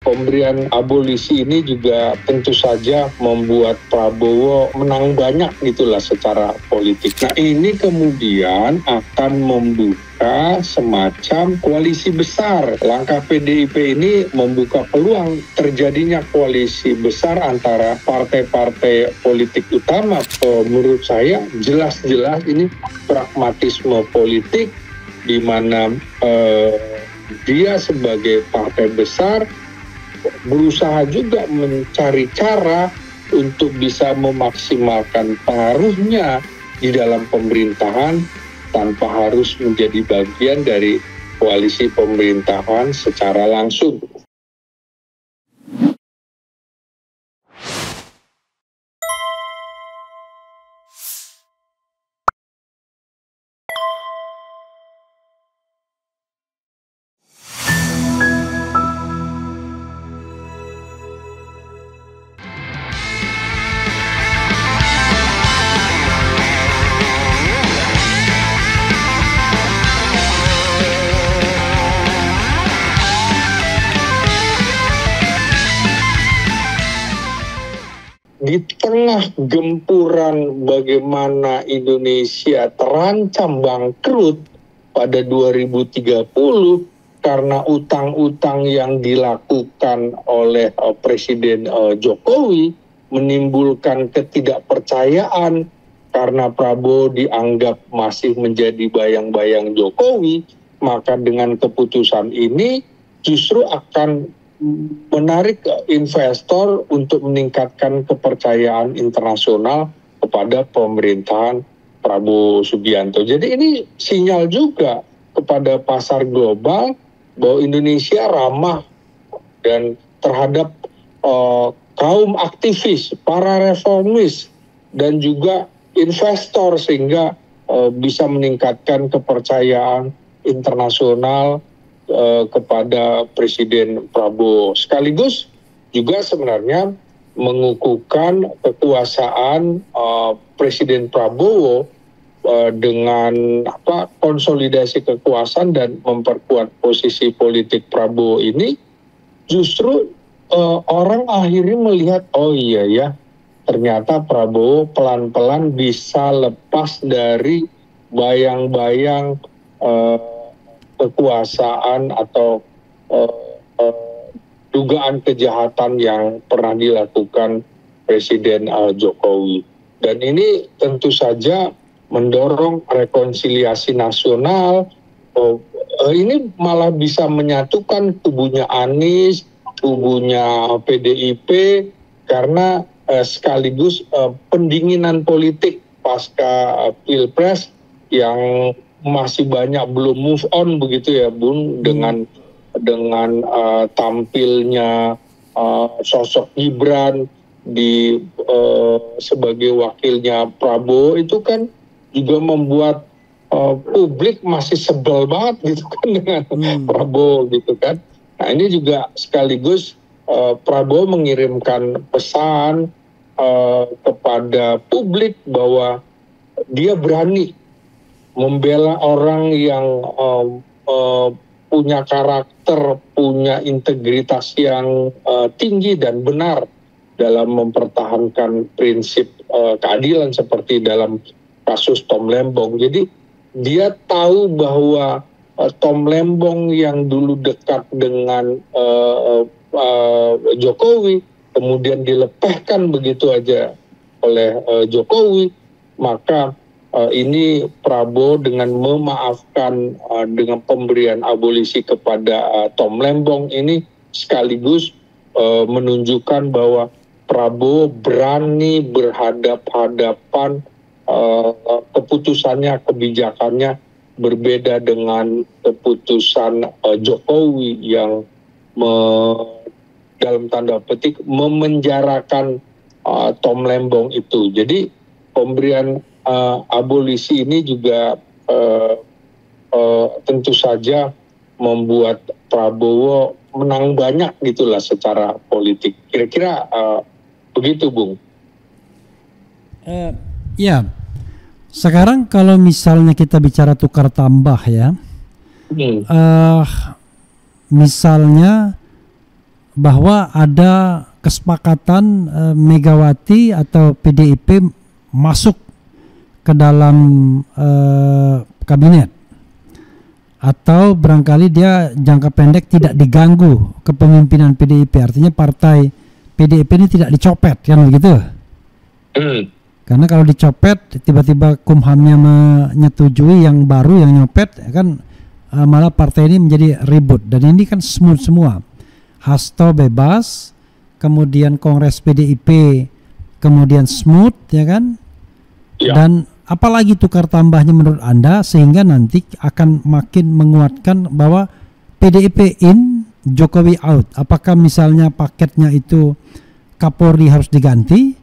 pemberian abolisi ini juga tentu saja membuat Prabowo menang banyak gitulah secara politik. Nah, ini kemudian akan membuka semacam koalisi besar. Langkah PDIP ini membuka peluang terjadinya koalisi besar antara partai-partai politik utama. Menurut saya jelas-jelas ini pragmatisme politik di mana dia sebagai partai besar berusaha juga mencari cara untuk bisa memaksimalkan pengaruhnya di dalam pemerintahan tanpa harus menjadi bagian dari koalisi pemerintahan secara langsung. Di tengah gempuran bagaimana Indonesia terancam bangkrut pada 2030 karena utang-utang yang dilakukan oleh Presiden Jokowi menimbulkan ketidakpercayaan karena Prabowo dianggap masih menjadi bayang-bayang Jokowi, maka dengan keputusan ini justru akan menarik investor untuk meningkatkan kepercayaan internasional kepada pemerintahan Prabowo Subianto. Jadi ini sinyal juga kepada pasar global bahwa Indonesia ramah dan terhadap kaum aktivis, para reformis, dan juga investor sehingga bisa meningkatkan kepercayaan internasional kepada Presiden Prabowo. Sekaligus juga sebenarnya mengukuhkan kekuasaan Presiden Prabowo dengan konsolidasi kekuasaan dan memperkuat posisi politik Prabowo ini. Justru orang akhirnya melihat, oh iya ya, ternyata Prabowo pelan-pelan bisa lepas dari bayang-bayang kekuasaan atau dugaan kejahatan yang pernah dilakukan Presiden Jokowi. Dan ini tentu saja mendorong rekonsiliasi nasional. Ini malah bisa menyatukan kubunya Anies, kubunya PDIP, karena sekaligus pendinginan politik pasca Pilpres yang masih banyak belum move on begitu ya Bung, dengan tampilnya sosok Gibran di sebagai wakilnya Prabowo itu kan juga membuat publik masih sebel banget gitu kan dengan Prabowo gitu kan. Nah ini juga sekaligus Prabowo mengirimkan pesan kepada publik bahwa dia berani membela orang yang punya karakter, punya integritas yang tinggi dan benar dalam mempertahankan prinsip keadilan seperti dalam kasus Tom Lembong. Jadi dia tahu bahwa Tom Lembong yang dulu dekat dengan Jokowi kemudian dilepehkan begitu aja oleh Jokowi, maka ini Prabowo dengan memaafkan dengan pemberian abolisi kepada Tom Lembong ini sekaligus menunjukkan bahwa Prabowo berani berhadap-hadapan, keputusannya, kebijakannya berbeda dengan keputusan Jokowi yang dalam tanda petik memenjarakan Tom Lembong itu. Jadi pemberian abolisi ini juga tentu saja membuat Prabowo menang banyak gitulah secara politik. Kira-kira begitu, Bung. Ya, sekarang kalau misalnya kita bicara tukar tambah ya, misalnya bahwa ada kesepakatan Megawati atau PDIP masuk ke dalam kabinet, atau barangkali dia jangka pendek tidak diganggu kepemimpinan PDIP, artinya partai PDIP ini tidak dicopet, kan begitu? Karena kalau dicopet tiba-tiba Kumhamnya menyetujui yang baru yang nyopet, kan malah partai ini menjadi ribut. Dan ini kan smooth semua, Hasto bebas, kemudian Kongres PDIP kemudian smooth, ya kan? Ya. Dan apalagi tukar tambahnya menurut Anda sehingga nanti akan makin menguatkan bahwa PDIP in, Jokowi out? Apakah misalnya paketnya itu Kapolri harus diganti,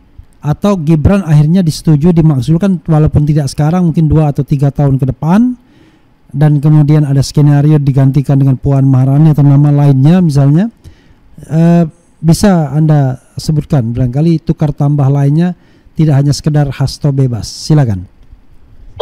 atau Gibran akhirnya disetujui dimakzulkan walaupun tidak sekarang, mungkin 2 atau 3 tahun ke depan, dan kemudian ada skenario digantikan dengan Puan Maharani atau nama lainnya misalnya? Bisa Anda sebutkan barangkali tukar tambah lainnya, tidak hanya sekedar Hasto bebas? Silakan.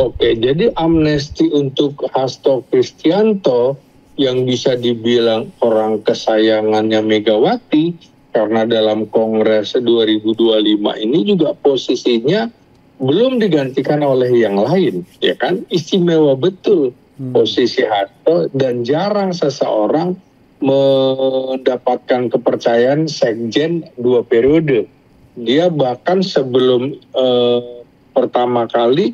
Oke, jadi amnesti untuk Hasto Kristianto yang bisa dibilang orang kesayangannya Megawati, karena dalam Kongres 2025 ini juga posisinya belum digantikan oleh yang lain, ya kan? Istimewa betul posisi Hasto, dan jarang seseorang mendapatkan kepercayaan sekjen 2 periode. Dia bahkan sebelum pertama kali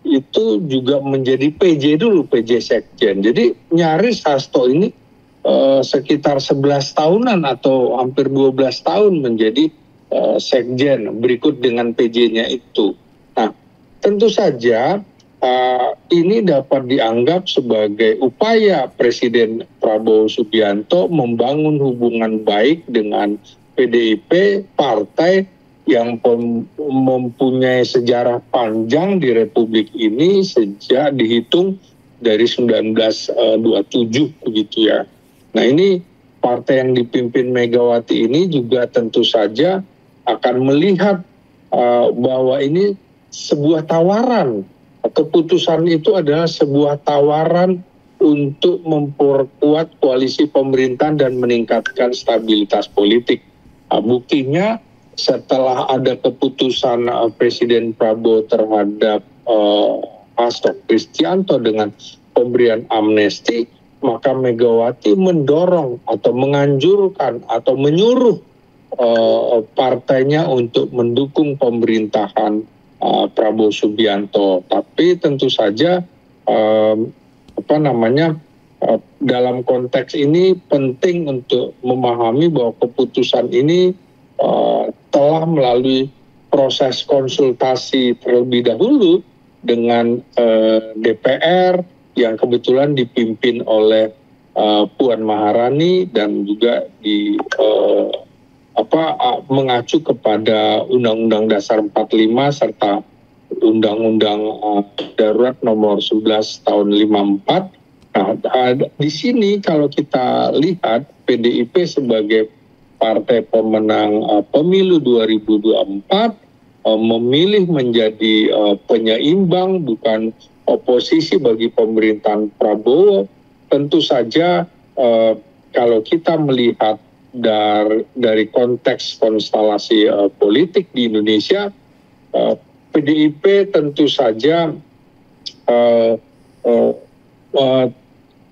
itu juga menjadi PJ dulu, PJ sekjen. Jadi nyaris Hasto ini sekitar 11 tahunan atau hampir 12 tahun menjadi sekjen berikut dengan PJ-nya itu. Nah, tentu saja ini dapat dianggap sebagai upaya Presiden Prabowo Subianto membangun hubungan baik dengan PDIP, partai yang mempunyai sejarah panjang di Republik ini sejak dihitung dari 1927 begitu ya. Nah, ini partai yang dipimpin Megawati ini juga tentu saja akan melihat bahwa ini sebuah tawaran. Keputusan itu adalah sebuah tawaran untuk memperkuat koalisi pemerintahan dan meningkatkan stabilitas politik. Buktinya setelah ada keputusan Presiden Prabowo terhadap Hasto Kristianto dengan pemberian amnesti, maka Megawati mendorong atau menganjurkan atau menyuruh partainya untuk mendukung pemerintahan Prabowo Subianto. Tapi tentu saja dalam konteks ini penting untuk memahami bahwa keputusan ini telah melalui proses konsultasi terlebih dahulu dengan DPR yang kebetulan dipimpin oleh Puan Maharani dan juga mengacu kepada Undang-Undang Dasar 45 serta Undang-Undang Darurat Nomor 11 Tahun 54. Nah, di sini kalau kita lihat PDIP sebagai partai pemenang pemilu 2024 memilih menjadi penyeimbang, bukan oposisi bagi pemerintahan Prabowo. Tentu saja kalau kita melihat dari konteks konstelasi politik di Indonesia, PDIP tentu saja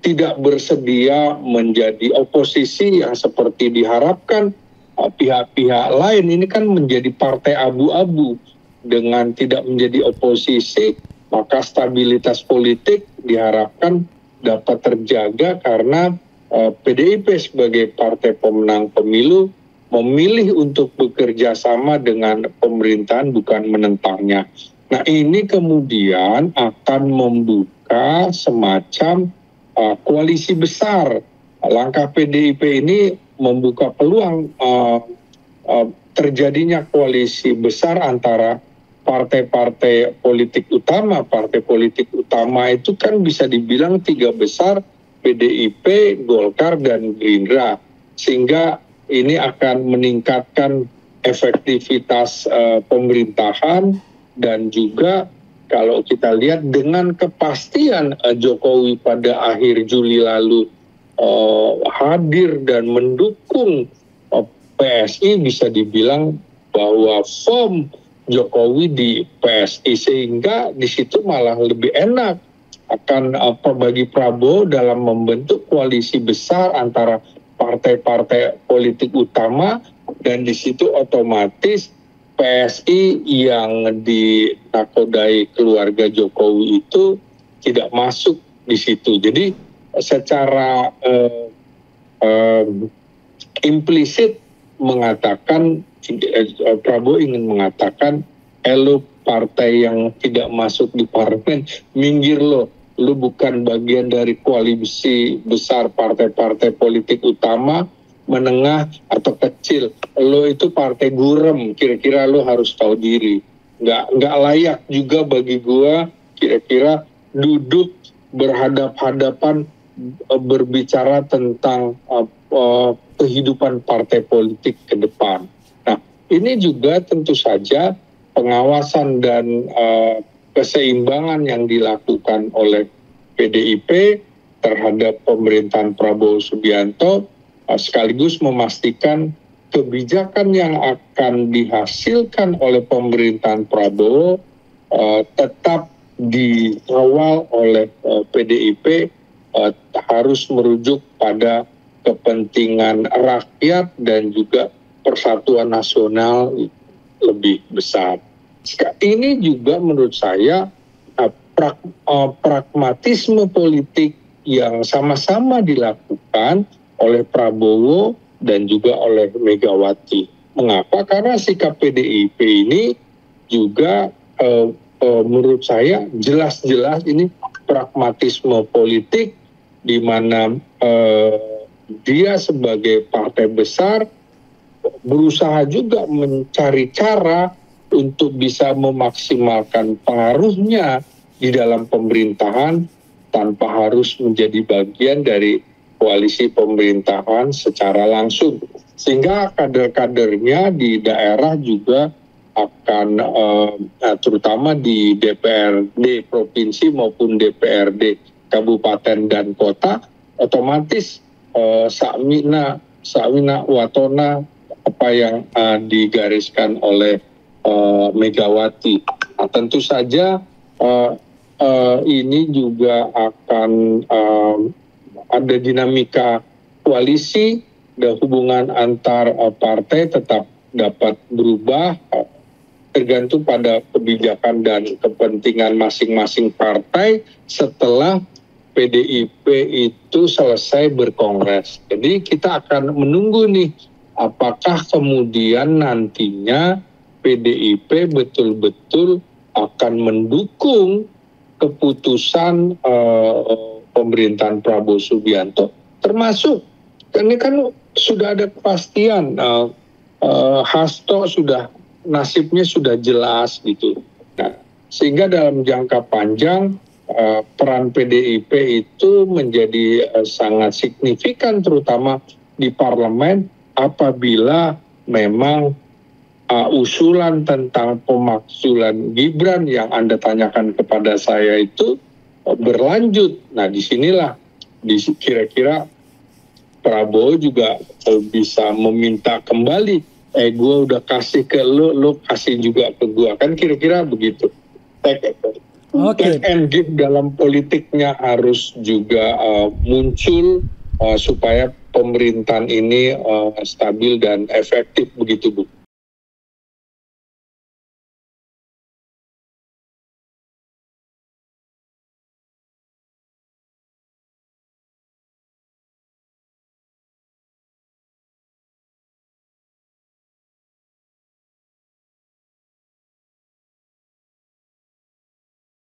tidak bersedia menjadi oposisi yang seperti diharapkan pihak-pihak lain. Ini kan menjadi partai abu-abu. Dengan tidak menjadi oposisi, maka stabilitas politik diharapkan dapat terjaga karena PDIP sebagai partai pemenang pemilu memilih untuk bekerja sama dengan pemerintahan, bukan menentangnya. Nah, ini kemudian akan membuka semacam koalisi besar. Langkah PDIP ini membuka peluang terjadinya koalisi besar antara partai-partai politik utama. Partai politik utama itu kan bisa dibilang 3 besar, PDIP, Golkar, dan Gerindra. Sehingga ini akan meningkatkan efektivitas pemerintahan, dan juga kalau kita lihat dengan kepastian Jokowi pada akhir Juli lalu hadir dan mendukung PSI bisa dibilang bahwa form Jokowi di PSI, sehingga di situ malah lebih enak akan bagi Prabowo dalam membentuk koalisi besar antara partai-partai politik utama, dan di situ otomatis PSI yang dinakodai keluarga Jokowi itu tidak masuk di situ. Jadi secara implisit mengatakan, Prabowo ingin mengatakan, lo partai yang tidak masuk di parlemen, minggir lo bukan bagian dari koalisi besar partai-partai politik utama, menengah atau kecil, lo itu partai gurem, kira-kira lo harus tahu diri, nggak layak juga bagi gua kira-kira duduk berhadap-hadapan berbicara tentang kehidupan partai politik ke depan. Nah, ini juga tentu saja pengawasan dan keseimbangan yang dilakukan oleh PDIP terhadap pemerintahan Prabowo Subianto, sekaligus memastikan kebijakan yang akan dihasilkan oleh pemerintahan Prabowo tetap dikawal oleh PDIP, harus merujuk pada kepentingan rakyat dan juga persatuan nasional lebih besar. Ini juga menurut saya pragmatisme politik yang sama-sama dilakukan oleh Prabowo dan juga oleh Megawati. Mengapa? Karena sikap PDIP ini juga menurut saya jelas-jelas ini pragmatisme politik, di mana dia sebagai partai besar berusaha juga mencari cara untuk bisa memaksimalkan pengaruhnya di dalam pemerintahan tanpa harus menjadi bagian dari koalisi pemerintahan secara langsung. Sehingga kader-kadernya di daerah juga akan, terutama di DPRD provinsi maupun DPRD kabupaten dan kota, otomatis sakmina watona apa yang digariskan oleh Megawati. Nah, tentu saja ini juga akan ada dinamika koalisi, dan hubungan antar partai tetap dapat berubah tergantung pada kebijakan dan kepentingan masing-masing partai setelah PDIP itu selesai berkongres. Jadi kita akan menunggu nih, apakah kemudian nantinya PDIP betul-betul akan mendukung keputusan pemerintahan Prabowo Subianto, termasuk ini kan sudah ada kepastian, Hasto sudah nasibnya sudah jelas gitu. Nah, sehingga dalam jangka panjang peran PDIP itu menjadi sangat signifikan, terutama di parlemen, apabila memang usulan tentang pemakzulan Gibran yang Anda tanyakan kepada saya itu berlanjut. Nah, disinilah kira-kira Prabowo juga bisa meminta kembali, gue udah kasih ke lo kasih juga ke gue, kan kira-kira begitu. Take and give dalam politiknya harus juga muncul supaya pemerintahan ini stabil dan efektif, begitu Bu.